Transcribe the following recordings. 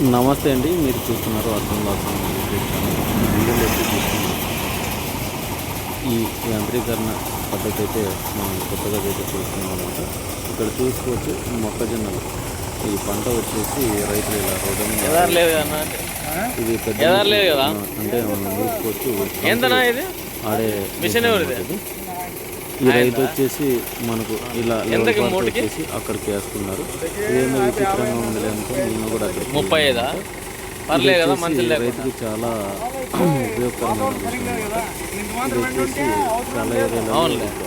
నమస్తే అండి, మీరు చూస్తున్నారు అర్థం లాసం వీడియోలో అయితే చూస్తున్నారు. ఈ యాంత్రీకరణ పద్ధతి అయితే మనం కొత్తగా అయితే చూస్తున్నాం అనమాట. ఇక్కడ చూసుకోవచ్చు మొక్కజొన్నలు. ఈ పంట వచ్చేసి రైతులు ఇలా రోడ్డు ఇది పెద్ద అంటే మనం చూసుకోవచ్చు ఆడే మిషన్. ఈ రైతు వచ్చేసి మనకు ఇలా వచ్చేసి అక్కడికి వేస్తున్నారు. ఇదేమో విచిత్రంగా ఉంది అనుకో, నేను కూడా అక్కడికి 35 రైతుకి చాలా ఉపయోగకరమైన విషయం. ఇది వచ్చేసి చాలా ఏరియాలో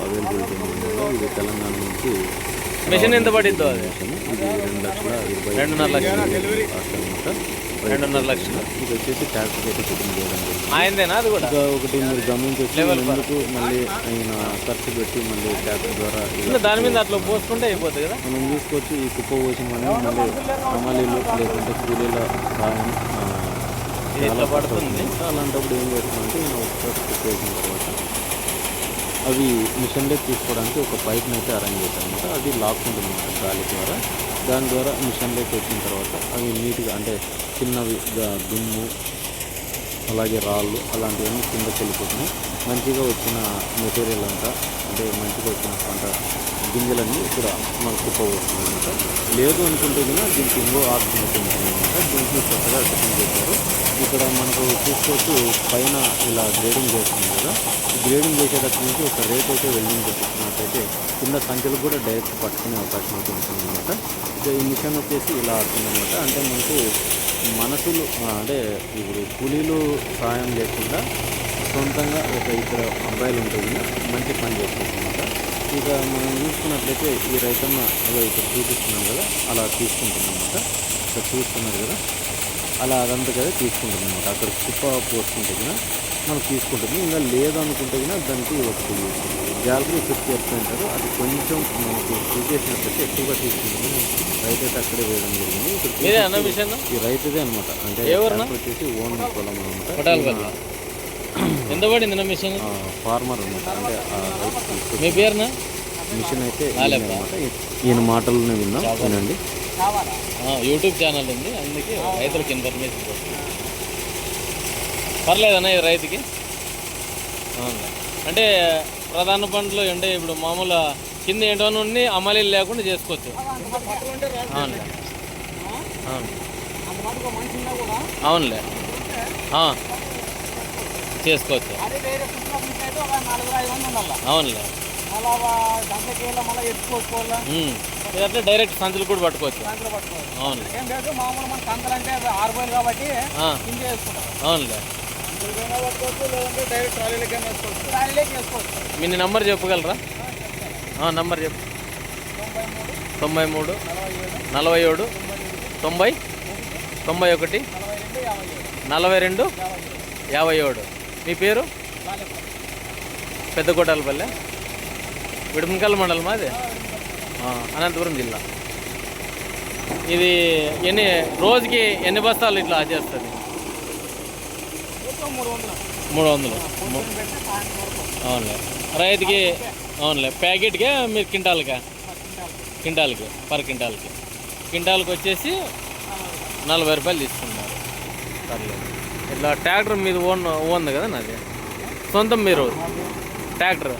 అవైలబిలిటీ ఉంది. ఇది తెలంగాణ నుంచి మిషన్ ఎంత పడిద్దో అది ఇది 2,20,000 అనమాట. 2.5 లక్షలు. ఇది వచ్చేసి ట్యాక్టర్ అయితే కుటుంబం చేయడం ఆయనదేనా అది కూడా. ఇంకా ఒకటి మీరు గమనించవచ్చు, ఎందుకు మళ్ళీ ఆయన ఖర్చు పెట్టి మళ్ళీ ట్యాక్టర్ ద్వారా దాని మీద అట్లా పోసుకుంటే అయిపోతుంది కదా. మనం చూసుకోవచ్చు. ఈ కుప్ప పోసిన మళ్ళీ హమాలీలు లేకుంటే కూలీల సాయం ఇట్లా పడుతుంది. అలాంటప్పుడు ఏం చేస్తామంటే నేను ఒకసారి కుప్ప వేసిన తర్వాత అవి మిషన్లో తీసుకోవడానికి ఒక పైప్ని అయితే అరేంజ్ చేశాను అనమాట. అది లాక్కుంటుంది అనమాట గాలి ద్వారా. దాని ద్వారా మిషన్లోకి వచ్చిన తర్వాత అవి నీట్గా అంటే చిన్నవి దుమ్ము అలాగే రాళ్ళు అలాంటివన్నీ కిందకి వెళ్ళిపోతున్నాయి. మంచిగా వచ్చిన మెటీరియల్ అంతా అంటే మంచిగా వచ్చిన పంట గింజలన్నీ ఇక్కడ మనకు కుప్పవస్తున్నాయి అనమాట. లేదు అనుకుంటే కూడా దీనికి ఇంకో ఆప్షన్ ఉంటుంది అనమాట. దీనికి కొత్తగా సెట్టింగ్ చేశారు. ఇక్కడ మనకు చూసుకోవచ్చు, పైన ఇలా గ్రేడింగ్ చేస్తుంది కదా. గ్రేడింగ్ చేసేటప్పటి నుంచి ఒక రేట్ అయితే వెల్డింగ్ చేస్తున్నట్టయితే కింద సంఖ్యలు కూడా డైరెక్ట్ పట్టుకునే అవకాశం అయితే ఉంటుంది అనమాట. ఈ మిషన్ వచ్చేసి ఇలా అవుతుందన్నమాట. అంటే మనకు మనుషులు అంటే ఇప్పుడు కూలీలు సహాయం లేకుండా సొంతంగా ఒక ఇద్దరు అబ్బాయిలు ఉంటుంది, మంచి పని చేస్తుంది అనమాట. ఇక మనం చూసుకున్నట్లయితే ఈ రైతన్న అదో ఇక్కడ చూపిస్తున్నాం కదా, అలా తీసుకుంటుంది అనమాట. ఇక్కడ చూస్తున్నారు కదా, అలా అదంతా కదా తీసుకుంటుంది అనమాట. అక్కడ కుప్ప పోసుకుంటే కదా మనకు తీసుకుంటుంది. ఇంకా లేదనుకుంటే కదా దానికి ఒకటి గ్యాలరీ 50% అంటారు. అది కొంచెం మనకు చూసేసినట్లయితే ఎక్కువగా తీసుకుంటుంది. రైతు అయితే అక్కడే వేయడం జరిగింది. ఇక్కడ ఈ రైతుదే అనమాట. అంటే వచ్చేసి ఓన్ పొలం అనమాట. ఎంత పడింది మిషన్? ఫార్మర్ అనమాట. అంటే మీ పేరున మిషన్ అయితే అనమాట. ఈయన మాటలను విన్నాం, వినండి. యూట్యూబ్ ఛానల్ ఉంది, అందుకే రైతులకు ఇన్ఫర్మేషన్ పర్లేదన్నా ఇది రైతుకి. అంటే ప్రధాన పంటలు అంటే ఇప్పుడు మామూలు కింద ఏంటో నుండి అమలు లేకుండా చేసుకోవచ్చు. అవునులే అవునులే చేసుకోవచ్చు. అవునులే ఇదంటే డైరెక్ట్ సంచులు కూడా పట్టుకోవచ్చు. అవును అవునులే. మీ నెంబర్ చెప్పగలరా? నెంబర్ చెప్పు. 93 47 90 91 42 57. మీ పేరు? పెద్దకోటాలపల్లె, విడుమకల్ మండలం, అది అనంతపురం జిల్లా. ఇది రోజుకి ఎన్ని బస్తాలు ఇట్లా చేస్తుంది? 300. అవునులే. రైతుకి అవునులే. ప్యాకెట్కే మీరు క్వింటాల్కి పర్ క్వింటాల్కి వచ్చేసి 40 రూపాయలు తీసుకున్నారు. పర్లేదు. ఇట్లా ట్రాక్టర్ మీద ఓన్ కదా నాది సొంతం మీరు ట్రాక్టర్?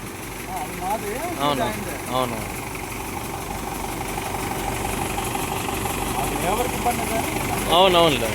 అవును అవును. అవునవునులే.